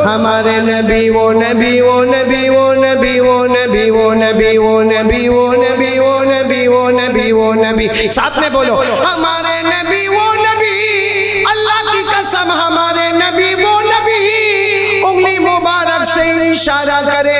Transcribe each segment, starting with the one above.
ہمارے نبی وہ نبی وہ نبی وہ نبی وہ نبی وہ نبی وہ نبی وہ نبی وہ نبی وہ نبی وہ نبی ساتھ میں بولو ہمارے نبی وہ نبی اللہ کی قسم ہمارے نبی وہ نبی انگلی مبارک سے اشارہ کرے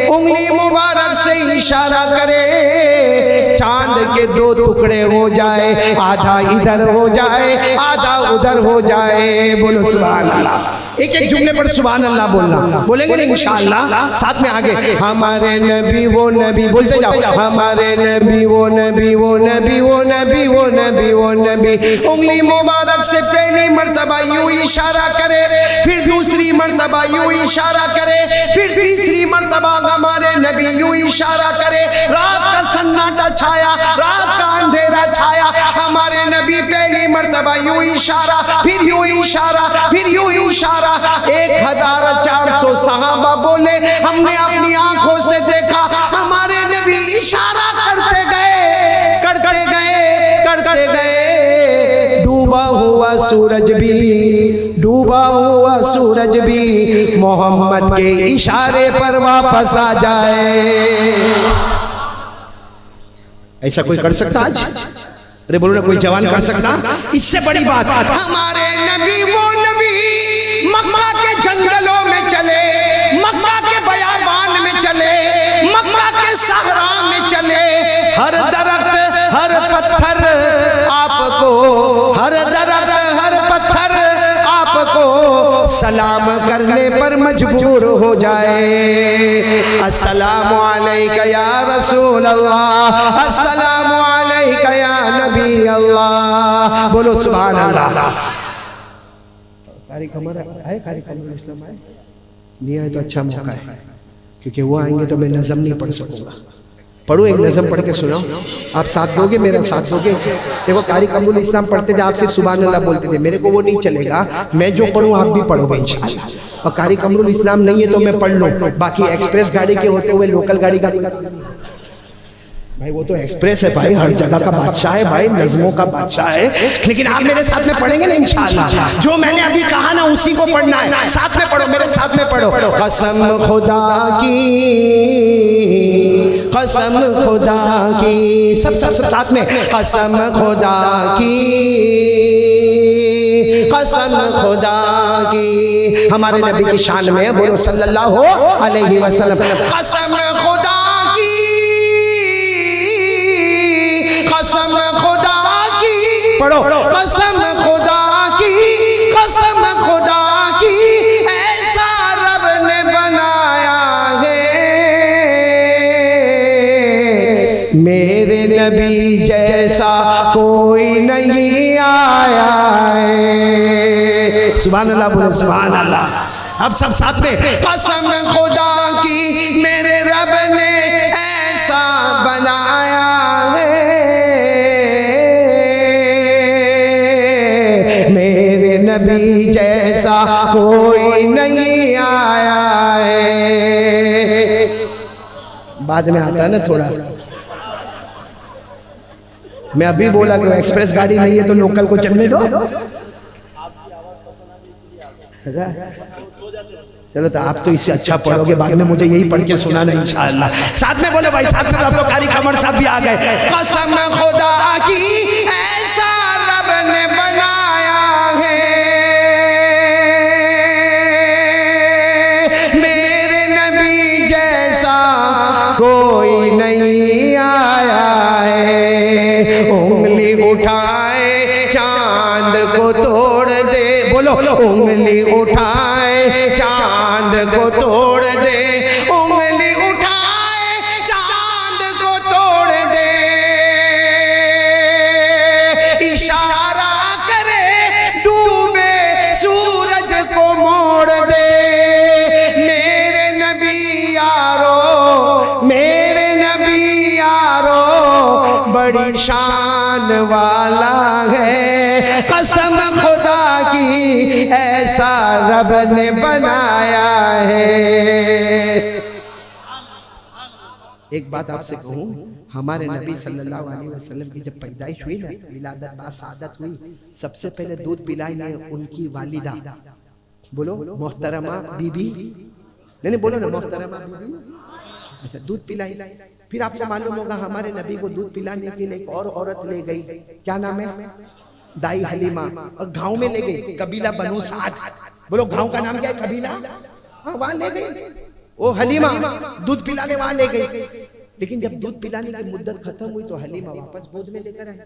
انگلی مبارک سے اشارہ کرے چاند کے دو ٹکڑے ہو جائے آدھا ادھر ہو جائے آدھا ادھر ہو جائے بولو سبحان اللہ ایک ایک جملے پر سبحان اللہ بولنا بولیں گے نا انشاءاللہ ساتھ میں آگے ہمارے نبی وہ نبی بولتے جاؤ ہمارے نبی وہ نبی وہ نبی وہ نبی وہ نبی وہ نبی انگلی مبارک سے پہلی مرتبہ یوں اشارہ کرے پھر دوسری مرتبہ یوں اشارہ کرے پھر تیسری مرتبہ ہمارے نبی یوں اشارہ کرے رات کا سناٹا چھایا رات کا اندھیرا چھایا ہمارے نبی پہلی مرتبہ یوں اشارہ پھر یوں اشارہ پھر یوں اشارہ 1400 صحابہ بولے ہم نے اپنی آنکھوں سے دیکھا ہمارے نبی اشارہ کرتے گئے کرتے گئے کرتے گئے ڈوبا ہوا سورج بھی ڈوبا ہوا سورج بھی محمد کے اشارے پر واپس آ جائے ایسا کوئی کر سکتا آج ارے بولو نا کوئی جوان کر سکتا اس سے بڑی بات ہمارے نبی وہ نبی مکہ کے جنگلوں میں چلے مکہ کے بیابان میں چلے مکہ کے صحرا میں چلے ہر درخت ہر پتھر آپ کو ہر درخت ہر پتھر آپ کو سلام کرنے پر مجبور ہو جائے السلام علیکہ یا رسول اللہ السلام علیکہ یا نبی اللہ بولو سبحان اللہ قاری قمر آئے قاری قمر اسلام آئے نہیں آئے تو اچھا موقع ہے کیونکہ وہ آئیں گے تو میں نظم نہیں پڑھ سکوں گا پڑھو ایک نظم پڑھ کے سناؤ آپ ساتھ دو گے میرا ساتھ دو گے دیکھو قاری قمر اسلام پڑھتے تھے آپ صرف سبحان اللہ بولتے تھے میرے کو وہ نہیں چلے گا میں جو پڑھوں آپ بھی پڑھو گے انشاءاللہ اور قاری قمر اسلام نہیں ہے تو میں پڑھ لوں باقی ایکسپریس گاڑی کے ہوتے ہوئے لوکل گاڑی بھائی وہ تو ایکسپریس ہے بھائی ہر جگہ کا بادشاہ ہے بھائی نظموں کا بادشاہ ہے لیکن آپ میرے ساتھ میں پڑھیں گے نا انشاءاللہ جو میں نے ابھی کہا نا اسی کو پڑھنا ہے ساتھ میں پڑھو میرے ساتھ میں پڑھو قسم خدا کی قسم خدا کی سب ساتھ میں قسم خدا کی قسم خدا کی ہمارے نبی کی شان میں بولو صلی اللہ علیہ وسلم قسم خدا قسم خدا کی پڑھو قسم خدا کی قسم خدا کی ایسا رب نے بنایا ہے میرے نبی جیسا کوئی نہیں آیا ہے سبحان اللہ بولو سبحان اللہ اب سب ساتھ میں قسم خدا کی میرے رب نے ایسا بنایا نبی جیسا کوئی نہیں آیا ہے بعد میں آتا ہے نا تھوڑا میں ابھی بولا کہ ایکسپریس گاڑی نہیں ہے تو لوکل کو چلنے دو چلو تو آپ تو اس سے اچھا پڑھو گے بعد میں مجھے یہی پڑھ کے سنانا انشاءاللہ ساتھ میں بولے بھائی ساتھ میں آپ کو قاری قمر صاحب بھی آ گئے قسم خدا کی ایسا رب نے بنایا کوئی نہیں آیا ہے انگلی اٹھائے چاند کو توڑ دے بولو انگلی اٹھائے چاند کو توڑ دے انگلی اٹھائے چاند کو توڑ دے اشارہ کرے ڈوبے سورج کو موڑ دے میرے نبی یارو میرے نبی یارو بڑی شان والا ہے قسم خدا کی ایسا رب نے بنایا ہے ایک بات آپ سے کہوں ہمارے نبی صلی اللہ علیہ وسلم کی جب پیدائش ہوئی نا ولادت با سعادت ہوئی سب سے پہلے دودھ پلائی ہے ان کی والدہ بولو محترمہ بی بی، نہیں بولو نا محترمہ بی بی. اچھا دودھ پلائی. پھر آپ کو معلوم ہوگا ہمارے نبی کو دودھ پلانے کے لیے ایک اور عورت لے گئی. کیا نام ہے؟ دائی حلیمہ. اور گاؤں میں لے گئی، قبیلہ بنو سعد. بولو گاؤں کا نام کیا ہے؟ قبیلہ. ہاں وہاں لے گئی وہ حلیمہ، دودھ پلانے وہاں لے گئی. لیکن جب دودھ پلانے کی مدت ختم ہوئی تو حلیمہ واپس گود میں لے کر آئی.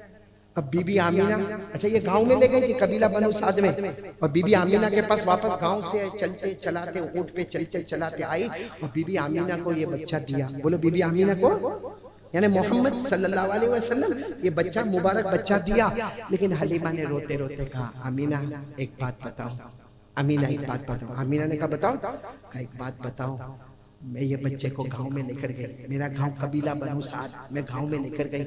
اب بی بی آمینہ، اچھا یہ گاؤں میں لے گئی تھی قبیلہ بنو سعد میں، اور بی بی آمینہ کے پاس واپس گاؤں سے چلتے چلاتے اونٹ پہ چلتے چلاتے آئی اور بی بی آمینہ کو یہ بچہ دیا. بولو بی بی آمینہ کو، یعنی محمد صلی اللہ علیہ وسلم یہ بچہ مبارک بچہ دیا. لیکن حلیمہ نے روتے روتے کہا آمینہ ایک بات بتاؤ. آمینہ ایک بات بتاؤ. آمینہ نے کہا بتاؤ. کہا ایک بات بتاؤ، میں یہ بچے کو گاؤں میں لے کر گئی، میرا گاؤں قبیلہ بنو سعد، میں گاؤں میں لے کر گئی،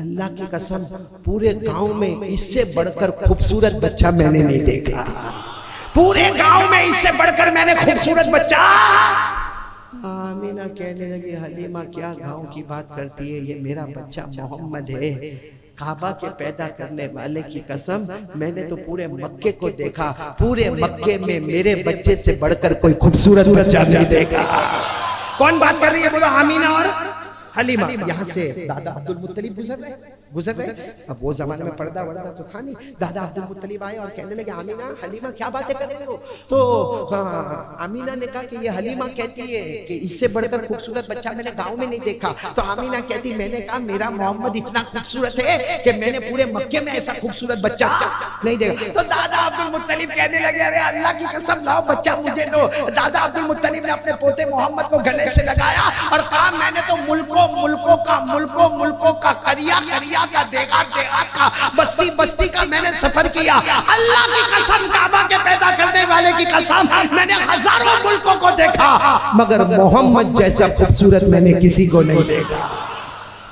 اللہ کی قسم پورے گاؤں میں اس سے بڑھ کر خوبصورت بچہ میں نے نہیں دیکھا. پورے گاؤں میں اس سے بڑھ کر میں نے خوبصورت بچہ. آمینہ کہنے لگی حلیمہ کیا گاؤں کی بات کرتی ہے، یہ میرا بچہ محمد ہے، کعبہ کے پیدا کرنے والے کی قسم میں نے تو پورے مکے کو دیکھا، پورے مکے میں میرے بچے سے بڑھ کر کوئی خوبصورت بچہ نہیں دیکھا. کون بات کر رہی ہے؟ بولو آمینہ اور حلیمہ. یہاں سے دادا عبد المطلب گزر رہے. اب وہ زمانے میں پردہ وردہ تو تھا نہیں. دادا عبد المطلب آئے اور کہنے لگے آمینہ حلیمہ کیا باتیں کر رہے ہو؟ تو آمینہ نے کہا کہ یہ حلیمہ کہتی ہے کہ اس سے بڑھ کر خوبصورت بچہ میں نے گاؤں میں نہیں دیکھا. تو آمینہ کہتی میں نے کہا میرا محمد اتنا خوبصورت ہے کہ میں نے پورے مکے میں ایسا خوبصورت بچہ نہیں دیکھا. تو دادا عبد المطلب کہنے لگے ارے اللہ کی قسم لاؤ بچہ مجھے دو. دادا عبد المطلب نے اپنے پوتے محمد کو گلے سے لگایا اور کہا میں نے تو ملکوں کا قریہ کا دیہات کا بستی بستی کا میں نے سفر کیا. اللہ کی قسم کعبہ کے پیدا کرنے والے کی قسم میں نے ہزاروں ملکوں کو دیکھا مگر محمد جیسا خوبصورت میں نے کسی کو نہیں دیکھا.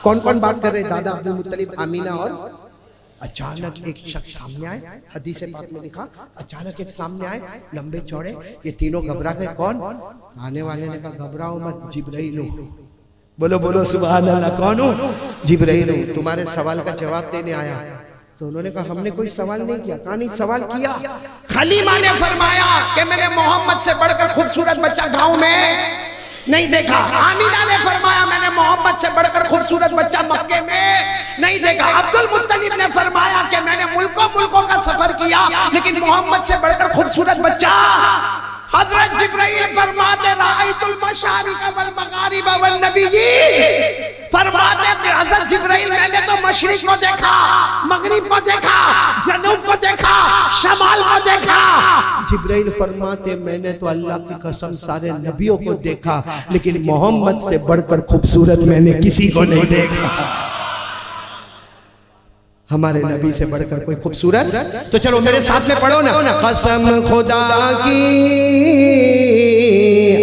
کون کون بات کر رہے؟ دادا عبد المطلب، آمینہ اور. اچانک ایک شخص سامنے آئے، حدیث پاک میں لکھا اچانک ایک سامنے آئے لمبے چوڑے، یہ تینوں گھبرا گئے. کون؟ آنے والے نے کہا گھبراؤ مت، جبرائیل ہوں. بولو سبحان اللہ. کون ہوں؟ جبرائیل ہوں، تمہارے سوال کا جواب دینے آیا. تو انہوں نے کہا ہم نے کوئی سوال نہیں کیا. کہا نہیں سوال کیا. حلیمہ نے فرمایا کہ میں نے محمد سے بڑھ کر خوبصورت بچہ گاؤں میں نہیں دیکھا. آمینہ نے فرمایا میں نے محمد سے بڑھ کر خوبصورت بچہ مکے میں نہیں دیکھا. عبد المطلب نے فرمایا کہ میں نے ملکوں کا سفر کیا لیکن محمد سے بڑھ کر خوبصورت بچہ. حضرت جبرائیل فرماتے رأیت المشارق والمغارب والنبیین، فرماتے حضرت جبرائیل میں نے تو مشرق کو دیکھا، مغرب کو دیکھا، جنوب کو دیکھا، شمال کو دیکھا. جبرائیل فرماتے میں نے تو اللہ کی قسم سارے نبیوں کو دیکھا لیکن محمد سے بڑھ کر خوبصورت میں نے کسی کو نہیں دیکھا. ہمارے نبی سے بڑھ کر کوئی خوبصورت. تو چلو میرے ساتھ میں پڑھو نا. قسم خدا کی،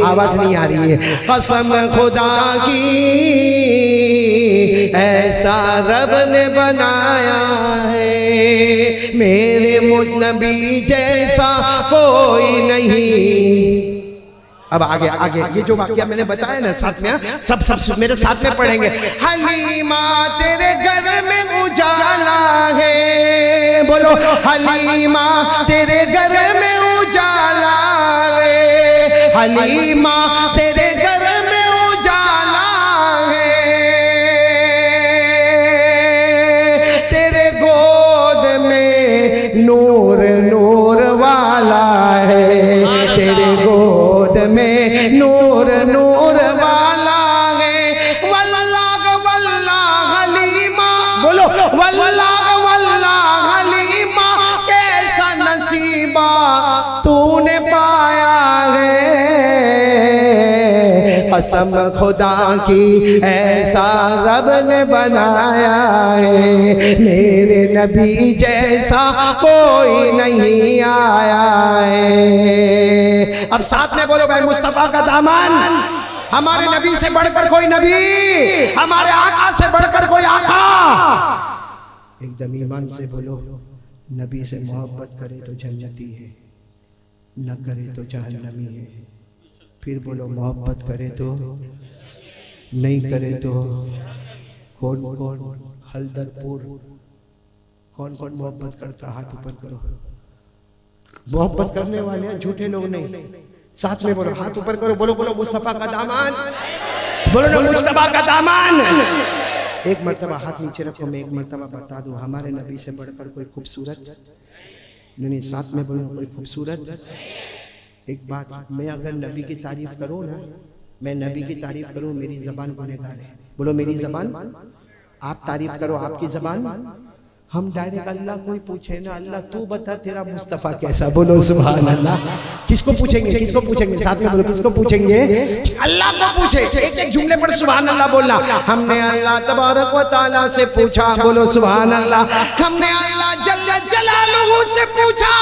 آواز نہیں آ رہی ہے. قسم خدا کی ایسا رب نے بنایا ہے، میرے نبی جیسا کوئی نہیں. اب آگے یہ جو واقعہ میں نے بتایا نا ساتھ میں سب میرے ساتھ میں پڑھیں گے. حلیمہ تیرے گھر میں اجالا ہے، بولو حلیمہ تیرے گھر میں اجالا ہے، حلیمہ تیرے گھر میں اجالا ہے، تیرے گود میں نور والا ہے، تیرے گود میں نور والا ہے. واللہ حلیمہ، بولو واللہ حلیمہ کیسا نصیبہ تو نے پایا ہے. قسم خدا کی ایسا رب نے بنایا ہے، میرے نبی جیسا کوئی نہیں آیا ہے. اب ساتھ میں بولو بھائی مصطفیٰ کا دامن، ہمارے نبی سے بڑھ کر کوئی نبی، ہمارے آقا سے بڑھ کر کوئی آقا. ایک دم ایمان سے بولو نبی سے محبت کرے تو جنتی ہے، نہ کرے تو جہنمی ہے. پھر بولو محبت کرے تو، نہیں کرے تو. کون حلدر پور کون محبت کرتا؟ ہاتھ اوپر کرو. محبت کرنے والے ہیں، جھوٹے لوگ نہیں. ساتھ میں بولو، ہاتھ اوپر کرو، بولو بولو مصطفیٰ کا دامان، بولو نا مصطفیٰ کا دامان. ایک مرتبہ ہاتھ نیچے رکھو، میں ایک مرتبہ بتا دوں، ہمارے نبی سے بڑھ کر کوئی خوبصورت نہیں. ساتھ میں بولو کوئی خوبصورت. ایک بات، میں اگر نبی کی تعریف کروں نا، میں نبی کی تعریف کروں، میری زبان گنہگار ہے. بولو میری زبان. آپ تعریف کرو آپ کی زبان. ہم ڈائریکٹ اللہ کوئی پوچھے نا، اللہ تو بتا تیرا مصطفیٰ کیسا. بولو سبحان اللہ. کس کو پوچھیں گے؟ کس کو پوچھیں گے؟ ساتھ میں بولو کس کو پوچھیں گے؟ اللہ کو پوچھے. ایک ایک جملے پر سبحان اللہ بولنا. ہم نے اللہ تبارک و تعالیٰ سے پوچھا، بولو سبحان اللہ. ہم نے اللہ جل جلالہ سے پوچھا،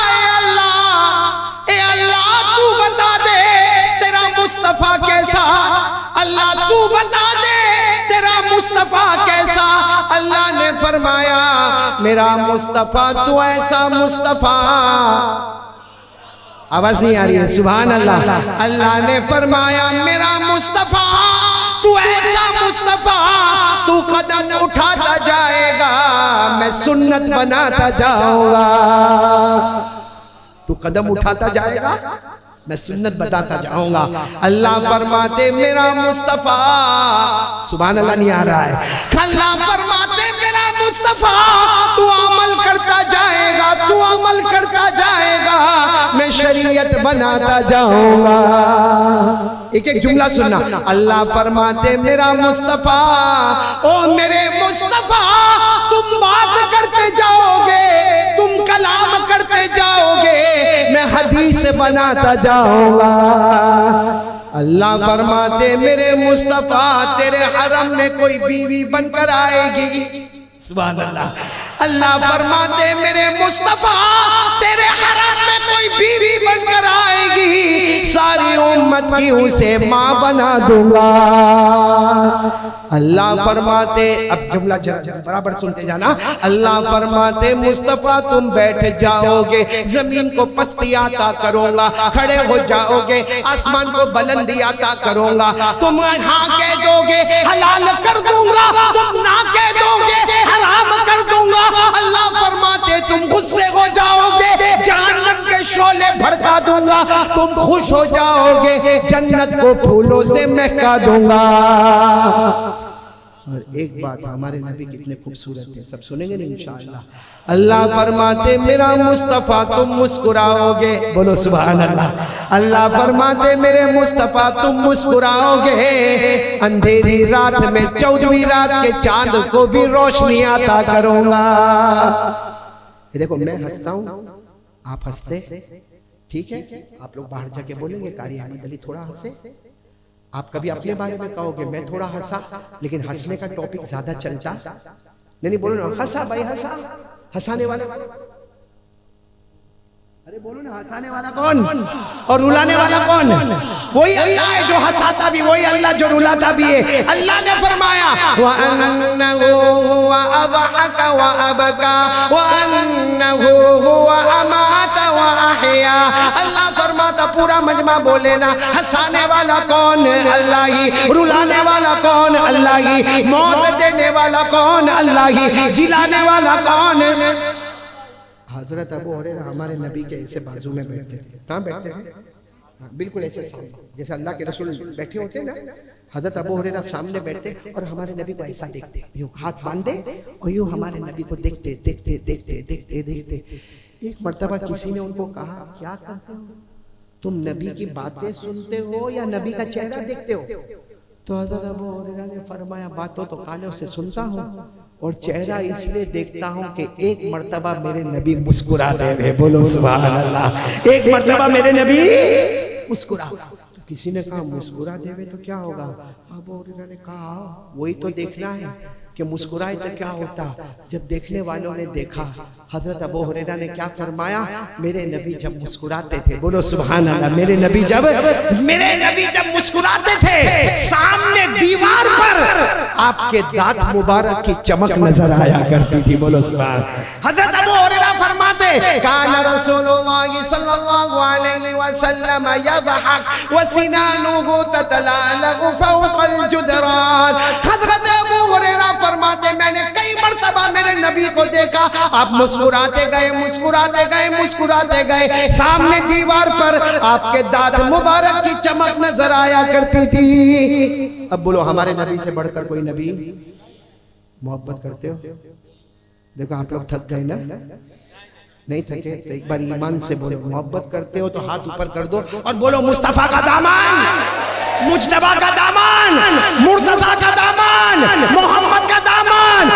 اے اللہ تو بتا دے تیرا مصطفیٰ کیسا. اللہ تو بتا دے تیرا مصطفیٰ کیسا. اللہ نے فرمایا میرا مصطفیٰ تو ایسا مصطفیٰ. آواز نہیں آ رہی ہے؟ سبحان اللہ. اللہ نے فرمایا میرا مصطفیٰ تو ایسا مصطفیٰ، تو قدم اٹھاتا جائے گا میں سنت بناتا جاؤں گا. تو قدم اٹھاتا جائے گا میں سنت بتاتا جاؤں گا. اللہ فرماتے میرا مصطفیٰ، سبحان اللہ نہیں آ رہا ہے. اللہ فرماتے میرا مصطفیٰ تو عمل کرتا جائے گا، تو عمل کرتا جائے گا میں شریعت بناتا جاؤں گا. ایک ایک جملہ سننا. اللہ فرماتے میرا مصطفیٰ، او میرے مصطفیٰ تم بات کرتے جاؤ گے، تم کلام کرتے جاؤ گے میں حدیث بناتا جاؤں گا. اللہ فرماتے میرے مصطفیٰ تیرے حرم میں کوئی بیوی بن کر آئے گی. سبحان اللہ. اللہ فرماتے میرے مصطفیٰ تیرے حرم میں کوئی بیوی بن کر آئے گی، ساری امت کی اسے ماں بنا دوں گا. اللہ فرماتے، اب جملہ برابر سنتے جانا. اللہ فرماتے مصطفیٰ تم بیٹھ جاؤ گے، زمین کو پستی عطا کروں گا، کھڑے ہو جاؤ گے آسمان کو بلندی عطا کروں گا. تم ہاں کہہ دو گے حلال کر دوں گا، تم نہ کہہ دو گے حرام کر دوں گا. اللہ فرماتے تم غصے ہو جاؤ گے جہنم کے شعلے بھڑکا دوں گا، تم خوش ہو جاؤ گے جنت کو پھولوں سے مہکا دوں گا. اور ایک بات، ہمارے نبی کتنے خوبصورت ہیں، سب سنیں گے نا انشاءاللہ. اللہ فرماتے میرا مصطفیٰ تم مسکراؤ گے. بولو سبحان اللہ. اللہ فرماتے میرے مصطفیٰ تم مسکراؤ گے، اندھیری رات میں 14ویں رات کے چاند کو بھی روشنی عطا کروں گا. دیکھو میں ہنستا ہوں، آپ ہنستے، ٹھیک ہے؟ آپ لوگ باہر جا کے بولیں گے قاری احمد علی تھوڑا ہنسے. آپ کبھی اپنے بارے میں کہو گے میں تھوڑا ہنسا، لیکن ہنسنے کا ٹاپک زیادہ چلتا نہیں. بولو نا ہنسا بھائی، ہنسا. ہنسانے والا، ارے بولو نا ہنسانے والا کون اور رلانے والا کون؟ وہی اللہ ہے جو ہنساتا بھی، وہی اللہ جو رلاتا بھی ہے. اللہ نے فرمایا وَأَنَّهُ هُوَ أَضْحَكَ وَأَبْكَى وَأَنَّهُ هُوَ أَمَاتَ وَأَحْيَا. اللہ فرماتا پورا مجمع بولے نا، ہنسانے والا کون؟ اللہ ہی. رلانے والا کون؟ اللہ ہی. موت دینے والا کون؟ اللہ ہی. جلانے والا کون؟ حضرت ابو ہریرہ ہمارے نبی کے ایسے بازو میں بیٹھتے تھے. کہاں بیٹھتے تھے؟ بالکل ایسے سامنے، جیسے اللہ کے رسول بیٹھے ہوتے نا. حضرت ابو ہریرہ سامنے بیٹھتے اور ہمارے نبی کو ایسا دیکھتے، یوں ہاتھ باندھے اور یوں ہمارے نبی کو دیکھتے دیکھتے دیکھتے دیکھتے دیکھتے. ایک مرتبہ کسی نے ان کو کہا کیا کرتے ہو تم؟ نبی کی باتیں سنتے ہو یا نبی کا چہرہ دیکھتے ہو؟ تو حضرت ابو ہریرہ نے فرمایا باتوں تو کانوں سے سنتا ہوں اور چہرہ اس لیے دیکھتا ہوں کہ ایک مرتبہ میرے نبی مسکرا دے. بولو سبحان اللہ. ایک مرتبہ میرے نبی مسکرا. تو کسی نے کہا مسکرا دے تو کیا ہوگا؟ ابو ہریرہ نے کہا وہی تو دیکھنا ہے کہ مسکرائے تو کیا ہوتا. جب دیکھنے والوں نے دیکھا حضرت ابو ہریرہ نے کیا فرمایا؟ میرے نبی جب مسکراتے تھے، بولو سبحان اللہ، میرے نبی جب مسکراتے تھے سامنے دیوار پر آپ کے دانت مبارک کی چمک نظر آیا کرتی تھی. بولو سبحان. حضرت ابو ہریرہ فرماتے کان رسول اللہ صلی اللہ علیہ وسلم یضحک وسنانہ تتلالق فوق الجدران. حضرت ابو ہریرہ فرماتے میں نے کئی مرتبہ میرے نبی کو دیکھا آپ مسکراتے گئے مسکراتے گئے مسکراتے گئے, سامنے دیوار پر آپ کے دانت مبارک کی چمک نظر آیا کرتی تھی. اب بولو ہمارے نبی سے بڑھ کر کوئی نبی محبت کرتے ہو؟ دیکھو آپ لوگ تھک گئے نا, نہیں تھکے تو ایک بار ایمان سے بولو محبت کرتے ہو تو ہاتھ اوپر کر دو اور بولو مصطفیٰ کا دامن, مجتبیٰ کا دامن, مرتضیٰ کا دامن, محمد کا دامن